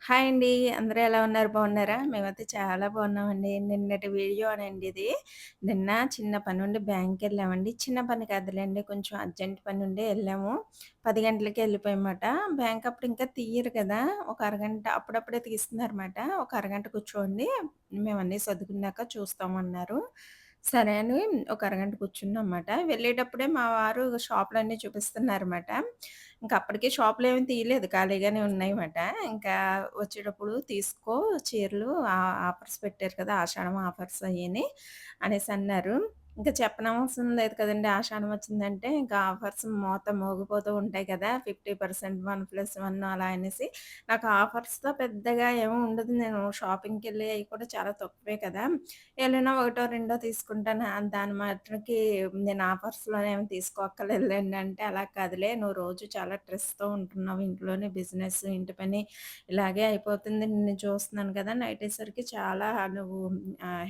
Hi అండి. అందరూ ఎలా ఉన్నారు? బాగున్నారా? మేమైతే చాలా బాగున్నామండి. నిన్నటి వీడియోనండి ఇది. నిన్న చిన్న పనుండి బ్యాంక్‌కెళ్ళామండి. చిన్న పని కాదులెండి. కొంచెం అర్జెంట్ పనుండి ఎళ్ళాము. 10 గంటలకే ఎళ్ళిపోయామమాట. బ్యాంక్ అప్పుడు ఇంకా తీయరు కదా! ఒక అరగంట అప్పుడప్పుడే తీస్తున్నారన్నమాట. ఒక అరగంట కూర్చోండి. మేమన్నీ సర్దుకున్నాక చూస్తామన్నారు. సరే అని ఒక అరగంట కూర్చున్నామమాట. వెళ్ళేటప్పుడే మా వారు షాపులన్నీ చూపిస్తున్నారన్నమాట. ఇంక అప్పటికి షాపులేమి తీయలేదు. ఖాళీగానే ఉన్నాయమాట. ఇంకా వచ్చేటప్పుడు తీసుకో చీరలు ఆఫర్స్ పెట్టారు కదా! ఆషాఢం ఆఫర్స్ అయ్యని అనేసన్నారు. ఇంక చెప్పనవసరం లేదు కదండీ! ఆషాఢం వచ్చిందంటే ఇంకా ఆఫర్స్ మోత మోగిపోతూ ఉంటాయి కదా! 50% 1+1 అలా అనేసి నాకు ఆఫర్స్‌తో పెద్దగా ఏమి ఉండదు. నేను షాపింగ్‌కెళ్ళి అయి కూడా చాలా తక్కువే కదా! ఎళ్ళినా ఒకటో, రెండో తీసుకుంటాను. దాని మాత్రకి నేను ఆఫర్స్‌లోనేమి తీసుకోక్కర్లేదులెండి అంటే, అలా కాదులే నువ్వు రోజు చాలా స్ట్రెస్‌తో ఉంటున్నావు. ఇంట్లోనే బిజినెస్, ఇంటి పని ఇలాగే అయిపోతుంది. నిన్ను చూస్తున్నాను కదా! నైట్ అయ్యేసరికి చాలా నువ్వు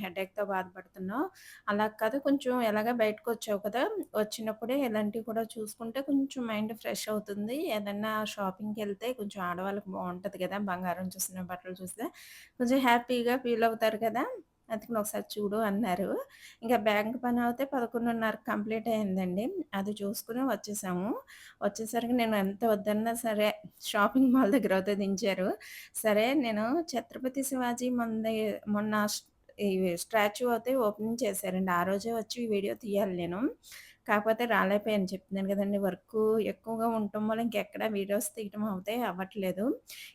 హెడేక్‌తో బాధపడుతున్నావు. అలా కాదు కొంచెం ఎలాగా బయటకొచ్చావు కదా! వచ్చినప్పుడే ఇలాంటివి కూడా చూసుకుంటే కొంచెం మైండ్ ఫ్రెష్ అవుతుంది. ఏదన్నా షాపింగ్‌కెళ్తే కొంచెం ఆడవాళ్ళకి బావుంటది కదా! బంగారం చూసిన, బట్టలు చూస్తే కొంచెం హ్యాపీగా ఫీల్ అవుతారు కదా! అందుకని ఒకసారి చూడు అన్నారు. ఇంక బ్యాంక్ పనవుతే 11:30కి కంప్లీట్ అయిందండి. అది చూసుకొని వచ్చేసాము. వచ్చేసరికి నేను ఎంత వద్దన్నా సరే షాపింగ్ మాల్ దగ్గరవుతే దించారు. సరే నేను ఛత్రపతి శివాజీ మొన్న ఇవి స్టాచ్యూ అయితే ఓపెనింగ్ చేశారండి. ఆ రోజే వచ్చి వీడియో తీయాలి నేను. కాకపోతే రాలేకపోయాను. చెప్తున్నాను గదండీ! వర్కు ఎక్కువగా ఉండటం వల్ల ఇంకెక్కడ వీడియోస్ తీయటం అవుతే అవ్వట్లేదు.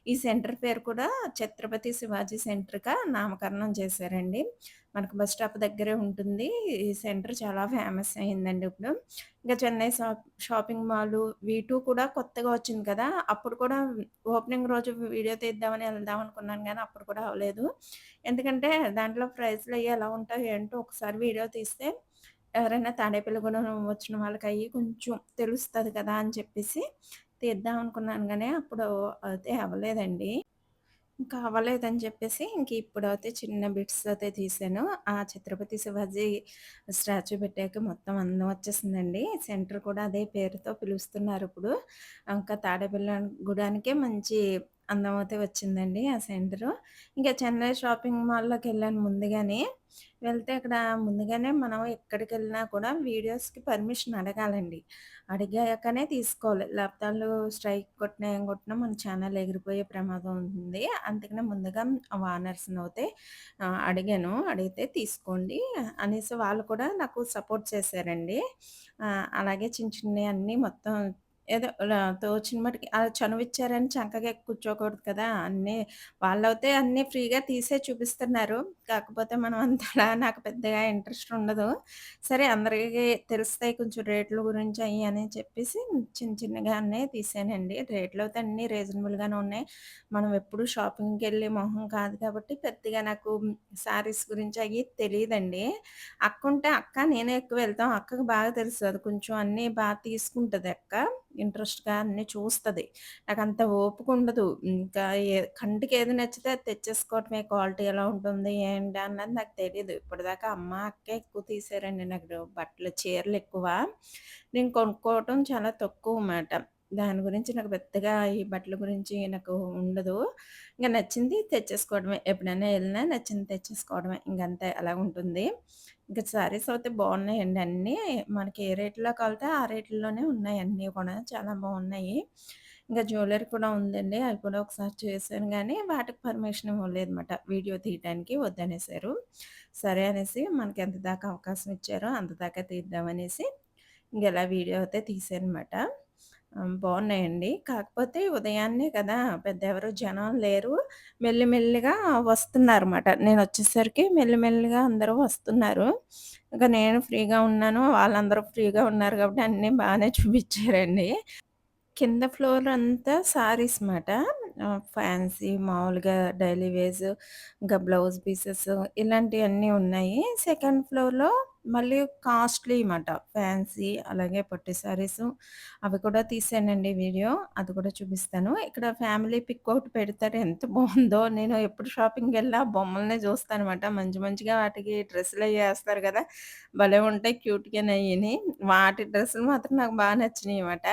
ఈ సెంటర్ పేరు కూడా ఛత్రపతి శివాజీ సెంటర్‌గా నామకరణం చేశారండి. మనకు బస్ స్టాప్ దగ్గరే ఉంటుంది. ఈ సెంటర్ చాలా ఫేమస్ అయిందండి ఇప్పుడు. ఇంకా చెన్నై షాపింగ్ మాలు వీ2 కూడా కొత్తగా వచ్చింది కదా! అప్పుడు కూడా ఓపెనింగ్ రోజు వీడియో తీద్దామని ఎళ్దాం అనుకున్నాను గానీ అప్పుడు కూడా అవ్వలేదు. ఎందుకంటే దాంట్లో ప్రైస్‌లయ్యి ఎలా ఉంటాయో ఏంటో ఒకసారి వీడియో తీస్తే ఎవరైనా తాడేపల్లిగూడెం వచ్చిన వాళ్ళకయ్యి కొంచెం తెలుస్తది కదా! అని చెప్పేసి తీద్దాం అనుకున్నాను గానీ అప్పుడు అయితే అవ్వలేదండి. ఇంకా అవ్వలేదని చెప్పేసి ఇంక ఇప్పుడైతే చిన్న బిట్స్ అయితే తీశాను. ఆ ఛత్రపతి శివాజీ స్టాచ్యూ పెట్టాక మొత్తం అందం వచ్చేసిందండి. సెంటర్ కూడా అదే పేరుతో పిలుస్తున్నారిప్పుడు. ఇంకా తాడేపల్లిగూడానికే మంచి అందం అయితే వచ్చిందండి ఆ సెంటరు. ఇంకా చెన్నై షాపింగ్ మాల్‌లోకెళ్ళాను ముందుగానే. వెళ్తే అక్కడ ముందుగానే మనం ఎక్కడికెళ్ళినా కూడా వీడియోస్‌కి పర్మిషన్ అడగాలండి. అడిగాకనే తీసుకోవాలి. లేపోతే ఆళ్ళు స్ట్రైక్ కొట్టినా, ఏం కొట్టినా మన ఛానెల్ ఎగిరిపోయే ప్రమాదం ఉంది. అందుకనే ముందుగా ఓనర్స్‌నయితే అడిగాను. అడిగితే తీసుకోండి అనేసి వాళ్ళు కూడా నాకు సపోర్ట్ చేశారండి. అలాగే చిన్న చిన్నయి అన్నీ మొత్తం ఏదో తోచిన మటికి చనువిచ్చారని చంకగా ఎక్కి కూర్చోకూడదు కదా! వాళ్ళైతే అన్నీ ఫ్రీగా తీసే చూపిస్తున్నారు. కాకపోతే మనం అంతలా నాకు పెద్దగా ఇంట్రెస్ట్ ఉండదు. సరే అందరికి తెలుస్తాయి కొంచెం రేట్ల గురించి అయి అని చెప్పేసి చిన్న చిన్నగానే తీసానండి. రేట్లయితే అన్నీ రీజనబుల్‌గానే ఉన్నాయి. మనం ఎప్పుడు షాపింగ్‌కెళ్ళే మొహం కాదు కాబట్టి పెద్దగా నాకు శారీస్ గురించి అయి తెలీదండి. అక్కుంటే అక్క, నేనే ఎక్కువ వెళ్తాం. అక్కకి బాగా తెలుసు. అది కొంచెం అన్నీ తీసుకుంటది అక్క. ఇంట్రెస్ట్‌గా అన్నీ చూస్తది. నాకంత ఓపిక ఉండదు. ఇంకా కంటికి ఏది నచ్చితే అది తెచ్చేసుకోవటమే. క్వాలిటీ ఎలా ఉంటుంది, ఏంటి అన్నది నాకు తెలీదు. ఇప్పటిదాకా అమ్మ, అక్కే ఎక్కువ తీశారండి నాకు బట్టలు, చీరలెక్కువ. నేను కొనుక్కోవటం చాలా తక్కువ మాట. దాని గురించి నాకు పెద్దగా ఈ బట్టల గురించి నాకు ఉండదు. ఇంక నచ్చింది తెచ్చేసుకోవడమే. ఎప్పుడైనా ఎళ్ళినా నచ్చింది తెచ్చేసుకోవడమే. ఇంకంతే అలాగుంటుంది. ఇంక శారీస్ అయితే బావున్నాయండి అన్నీ. మనకి ఏ రేట్‌లో కావాలితే ఆ రేట్‌ల్లోనే ఉన్నాయి అన్నీ కూడా. చాలా బావున్నాయి. ఇంకా జ్యువెల్లరీ కూడా ఉందండి. అవి కూడా ఒకసారి చేశాను గానీ, వాటికి పర్మిషన్ ఇవ్వలేదన్నమాట. వీడియో తీయటానికి వద్దనేసారు. సరే అనేసి మనకి ఎంత దాకా అవకాశం ఇచ్చారో అంత దాకా తీద్దామనేసి ఇంగలా వీడియో అయితే తీశానన్నమాట. బావున్నాయండి. కాకపోతే ఉదయాన్నే కదా! పెద్ద ఎవరు జనం లేరు. మెల్లిమెల్లిగా వస్తున్నారన్నమాట. నేనొచ్చేసరికి మెల్లిమెల్లిగా అందరూ వస్తున్నారు. ఇక నేను ఫ్రీగా ఉన్నాను. వాళ్ళందరూ ఫ్రీగా ఉన్నారు కాబట్టి అన్నీ బానే చూపిచ్చారండి. కింద ఫ్లోర్ అంతా శారీస్ మాట. ఫ్యాన్సీ మామూలుగా డైలీ వేర్స్, ఇంకా బ్లౌజ్ పీసెస్ ఇలాంటియన్నీ ఉన్నాయి. సెకండ్ ఫ్లోర్‌లో మళ్ళీ కాస్ట్‌లీ మాట. ఫ్యాన్సీ అలాగే పట్టు శారీసు అవి కూడా తీశానండి వీడియో. అది కూడా చూపిస్తాను. ఇక్కడ ఫ్యామిలీ పిక్ ఒకటి పెడతారు. ఎంత బావుందో! నేను ఎప్పుడు షాపింగ్‌కెళ్ళినా బొమ్మలనే చూస్తానమాట. మంచి మంచిగా వాటికి డ్రెస్సులయి ఏస్తారు గదా! భలే ఉంటాయి క్యూట్‌గానయ్యిని. వాటి డ్రెస్సులు మాత్రం నాకు బా నచ్చినియమాట.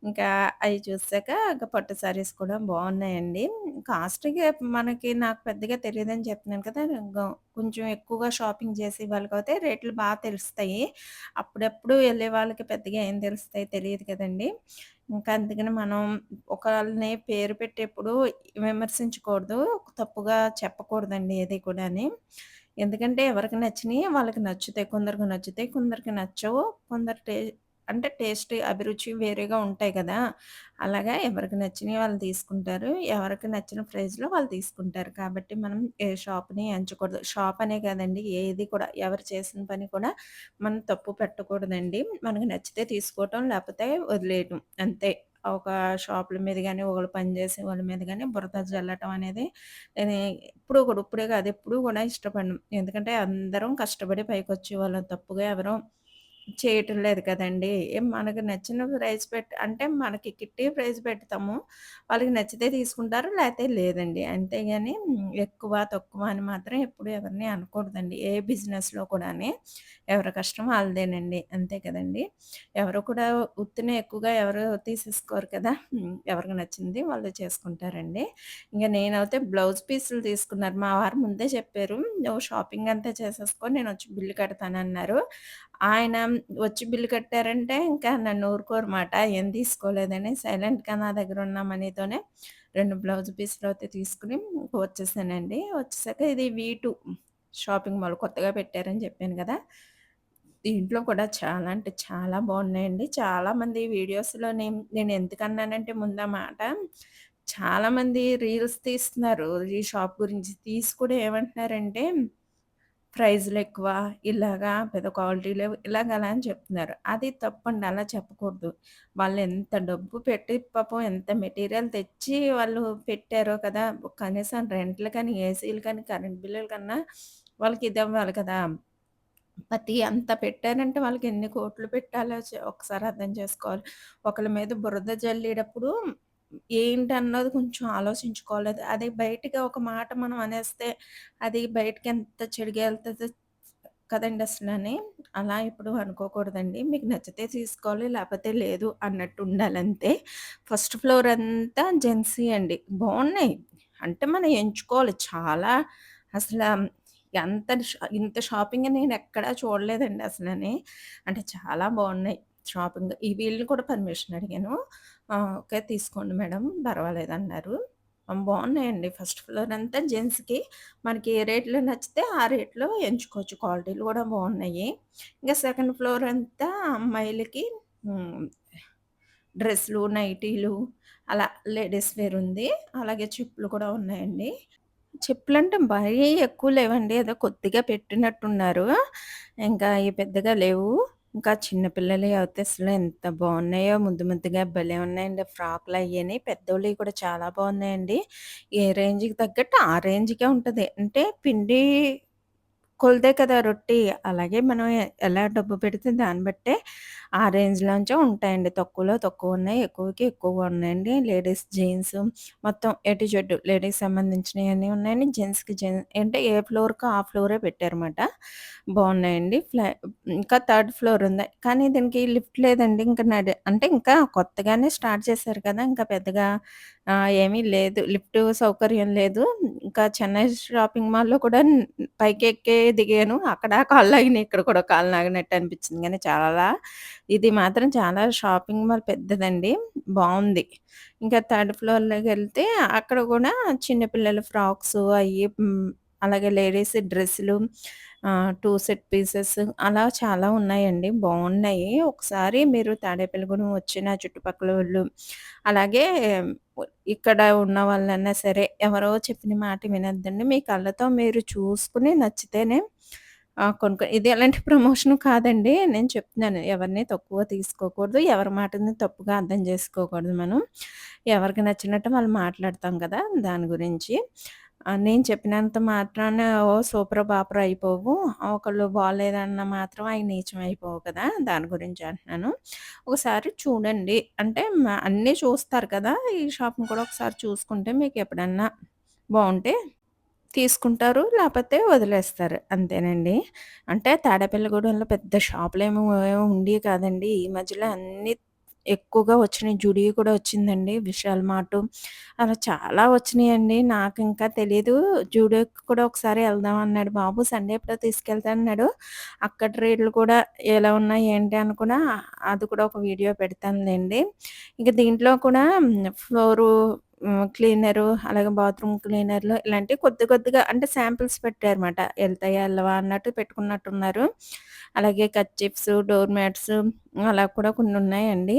ఇంకా అయి చూసాక ఇంక పట్టు శారీస్ కూడా బావున్నాయండి. కాస్ట్‌గా నాకు పెద్దగా తెలీదని చెప్తున్నాను కదా! కొంచెం ఎక్కువగా షాపింగ్ చేసే వాళ్ళకైతే రేట్లు బా తెలుస్తాయి. అప్పుడప్పుడు ఎళ్ళే వాళ్ళకి పెద్దగా ఏం తెలుస్తాయి తెలీదు కదండీ! ఇంకా అందుకని మనం ఒకళ్ళని పేరు పెట్టేప్పుడు విమర్శించకూడదు. తప్పుగా చెప్పకూడదండి ఏది కూడాని. ఎందుకంటే ఎవరికి నచ్చినియి వాళ్ళకి నచ్చుతాయి. కొందరికి నచ్చుతాయి. కొందరికి నచ్చవు. కొందరు అంటే టేస్ట్, అభిరుచి వేరేగా ఉంటాయి కదా! అలాగా ఎవరికి నచ్చినయి వాళ్ళు తీసుకుంటారు. ఎవరికి నచ్చిన ప్రైస్‌లో వాళ్ళు తీసుకుంటారు. కాబట్టి మనం ఏ షాప్‌ని ఎంచకూడదు. షాప్ అనే కాదండి ఏది కూడా ఎవరు చేసిన పని కూడా మనం తప్పు పెట్టకూడదండి. మనకు నచ్చితే తీసుకోవటం లేకపోతే వదిలేయటం అంతే. ఒక షాపుల మీద గాని, ఒకళ్ళు పనిచేసే వాళ్ళ మీద గాని బురద జల్లటం అనేది నేను ఇప్పుడే కాదు ఎప్పుడూ కూడా ఇష్టపడను. ఎందుకంటే అందరం కష్టపడి పైకొచ్చేవాళ్ళం. తప్పుగా ఎవరు చేయటం లేదు కదండీ! మనకు నచ్చిన ప్రైస్ అంటే మనకి కిట్టీ ప్రైస్ పెడతాము. వాళ్ళకి నచ్చితే తీసుకుంటారు. లేతే లేదండి. అంతేగాని ఎక్కువ, తక్కువ అని మాత్రం ఎప్పుడు ఎవరిని అనకూడదండి. ఏ బిజినెస్‌లో కూడాని. ఎవరి కష్టం ఆళ్ళదేనండి. అంతే కదండీ! ఎవరు కూడా ఉత్తినే ఎక్కువగా ఎవరు తీసేసుకోరు కదా! ఎవరికి నచ్చింది వాళ్ళు చేసుకుంటారండి. ఇంక నేనైతే బ్లౌజ్ పీసులు తీసుకున్నారు. మా వారు ముందే చెప్పారు. "నువ్వు షాపింగ్ అంతా చేసేసుకో నేనొచ్చి బిల్లు కడతానన్నారు." ఆయన వచ్చి బిల్లు కట్టారంటే ఇంకా నన్ను ఊరుకోరుమాట. ఏం తీసుకోలేదని సైలెంట్‌గా నా దగ్గరున్న మనీతోనే 2 బ్లౌజ్ పీసులయితే తీసుకొని వచ్చేసానండి. వచ్చేసాక ఇది వీ2 షాపింగ్ మాల్ కొత్తగా పెట్టారని చెప్పాను గదా! దీంట్లో కూడా చాలా అంటే చాలా బావున్నాయండి. చాలామంది వీడియోస్‌లోని నేను ఎందుకన్నానంటే ముందు ఆ మాట, చాలామంది రీల్స్ తీస్తున్నారు. ఈ షాప్ గురించి. తీసి కూడా ఏమంటున్నారంటే ప్రైజ్‌లెక్కువ, ఇలాగా పెద్ద క్వాలిటీ లేవు, ఇలాగ అలా అని చెప్తున్నారు. అది తప్పండి. అలా చెప్పకూడదు. వాళ్ళెంత డబ్బు పెట్టి పాపం ఎంత మెటీరియల్ తెచ్చి వాళ్ళు పెట్టారో కదా! కనీసం రెంట్‌లకని, ఏసీలు కరెంట్ బిల్లుల కన్నా వాళ్ళకి ఇదవ్వాలి కదా! అంత పెట్టారంటే వాళ్ళకి ఎన్ని కోట్లు పెట్టాలో ఒకసారి అర్థం చేసుకోవాలి. ఒకళ్ళ మీద బురద జల్లేటప్పుడు ఏంటన్నది కొంచెం ఆలోచించుకోవాలి. అదే బయటకి ఒక మాట మనం అనేస్తే అది బయటకి ఎంత చెడుగా ఎళ్తదో కదండీ అసలని. అలా ఎప్పుడు అనుకోకూడదండి. మీకు నచ్చితే తీసుకోవాలి లేకపోతే లేదు అన్నట్టు ఉండాలంతే. ఫస్ట్ ఫ్లోర్ అంతా జెంట్స్‌యి అండి. బావున్నాయి. అంటే మనం ఎంచుకోవాలి. చాలా అసల ఇంత షాపింగ్ నేనెక్కడా చూడలేదండి అసలని. అంటే చాలా బావున్నాయి షాపింగ్. వీళ్ళని కూడా పర్మిషన్ అడిగాను. ఓకే. తీసుకోండి మేడం పర్వాలేదన్నారు. బావున్నాయండి. ఫస్ట్ ఫ్లోర్ అంతా జెంట్స్‌కి. మనకి ఏ రేట్‌లో నచ్చితే ఆ రేట్‌లో ఎంచుకోవచ్చు. క్వాలిటీలు గూడా బావున్నాయి. ఇంక సెకండ్ ఫ్లోర్ అంతా అమ్మాయిలకి హ్మ్. డ్రెస్‌లు, నైటీలు అలా లేడీస్ వేర్ ఉంది. అలాగే చెప్పులు కూడా ఉన్నాయండి. చెప్పులంటే మరీ ఎక్కువ లేవండి. ఏదో కొద్దిగా పెట్టినట్టున్నారు. ఇంకా అయి పెద్దగా లేవు. ఇంకా చిన్న పిల్లలయి అయితే అసలు ఎంత బావున్నాయో ముద్దు ముద్దుగా భలే ఉన్నాయండి. ఫ్రాకులయ్యని పెద్దోళ్ళయి కూడా చాలా బావున్నాయండి. ఏ రేంజ్‌కి తగ్గట్టు ఆ రేంజ్‌కే ఉంటది. అంటే పిండి కొలతే కదా రొట్టి. అలాగే మనం ఎలా డబ్బు పెడితే దాన్ని బట్టే ఆ రేంజ్‌లోంచే ఉంటాయండి. తక్కువలో తక్కువున్నాయి. ఎక్కువకి ఎక్కువగా ఉన్నాయండి. లేడీస్ జీన్స్ మొత్తం ఏ టు జెడ్ లేడీస్‌కి సంబంధించినయన్నీ ఉన్నాయండి. అంటే ఏ ఫ్లోర్‌కి ఆ ఫ్లోరే పెట్టారన్నమాట. బావున్నాయండి. ఇంకా థర్డ్ ఫ్లోర్ ఉంది. కానీ దీనికి లిఫ్ట్ లేదండి. అంటే ఇంకా కొత్తగానే స్టార్ట్ చేశారు కదా! ఇంకా పెద్దగా ఏమీ లేదు. లిఫ్ట్ సౌకర్యం లేదు. ఇంకా చెన్నై షాపింగ్ మాల్‌లో కూడా పైకెక్కే దిగాను. అక్కడ కాళ్ళాగినియి. ఇక్కడ కూడా కాళ్ళు లాగినట్టు అనిపించింది గానీ ఇది మాత్రం చాలా షాపింగ్ మాల్ పెద్దదండి. బావుంది. ఇంకా థర్డ్ ఫ్లోర్‌లోకెళ్తే అక్కడ గూడా చిన్న పిల్లల ఫ్రాక్సు అలాగే లేడీస్ డ్రెస్సులు 2 సెట్ పీసెస్ అలా చాలా ఉన్నాయండి. బావున్నాయి. ఒకసారి మీరు తాడేపల్లిగూడెం వచ్చిన చుట్టుపక్కలోళ్ళు అలాగే ఇక్కడ ఉన్న వాళ్ళన్నా సరే ఎవరో చెప్పిన మాట వినొద్దండి. మీ కళ్ళతో మీరు చూసుకొని నచ్చితేనే ఇది ఎలాంటి ప్రమోషన్ కాదండి. నేను చెప్తున్నాను. ఎవరిని తక్కువ తీసుకోకూడదు. ఎవరి మాటని తప్పుగా అర్థం చేసుకోకూడదు మనం. ఎవరికి నచ్చినట్టు వాళ్ళు మాట్లాడతాం కదా! దాని గురించి. నేను చెప్పినంత మాత్రాన ఓహ్! సూపర్, బాపర్ అయిపోవు. ఒకళ్ళు బాలేదన్న మాత్రం అయి నీచం అయిపోవు కదా! దాని గురించి అంటున్నాను. ఒకసారి చూడండి. అంటే అన్నీ చూస్తారు కదా! ఈ షాప్‌ని కూడా ఒకసారి చూసుకుంటే మీకెప్పుడన్నా బావుంటే తీసుకుంటారు. లేపోతే వదిలేస్తారు. అంతేనండి. అంటే తాడేపల్లిగూడెంలో పెద్ద షాపులేమి ఉండేవి కాదండి. ఈ మధ్యలో అన్నీ ఎక్కువగా వచ్చినియి. జుడియో కూడా వచ్చిందండి. విశాల్ మార్టు అలా చాలా వచ్చినియండి. నాకింకా తెలీదు. జూడియోకి కూడా ఒకసారి ఎళ్దాం అన్నాడు బాబు. సండే ఎప్పుడో తీసుకెళ్తా అన్నాడు. అక్కడ రేట్లు కూడా ఎలా ఉన్నాయి ఏంటి అని కూడా అది కూడా ఒక వీడియో పెడతానులెండి. ఇక దీంట్లో కూడా ఫ్లోరు క్లీనరు, అలాగే బాత్రూమ్ క్లీనర్లు ఇలాంటివి కొద్ది కొద్దిగా అంటే శాంపిల్స్ పెట్టారన్నమాట. ఎళ్తాయా? ఎళ్ళవా? అన్నట్టు పెట్టుకున్నట్టున్నారు. అలాగే కర్చీఫ్స్, డోర్ మ్యాట్స్ అలా కూడా కొన్నున్నాయండి.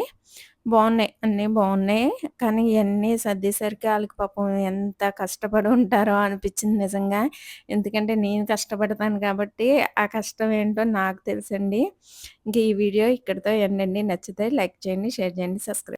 బావున్నాయి. అన్నీ బావున్నాయి. కానీ ఇయన్నీ సర్దేసరికి ఆళ్ళకి పాపం ఎంత కష్టపడి ఉంటారో అనిపిచ్చింది నిజంగా. ఎందుకంటే నేను కష్టపడతాను కాబట్టి, ఆ కష్టం ఏంటో నాకు తెలుసండి. ఇంక ఈ వీడియో ఇక్కడితో ఎండ్ అండి. నచ్చితే లైక్ చేయండి, షేర్ చేయండి, సబ్స్క్రైబ్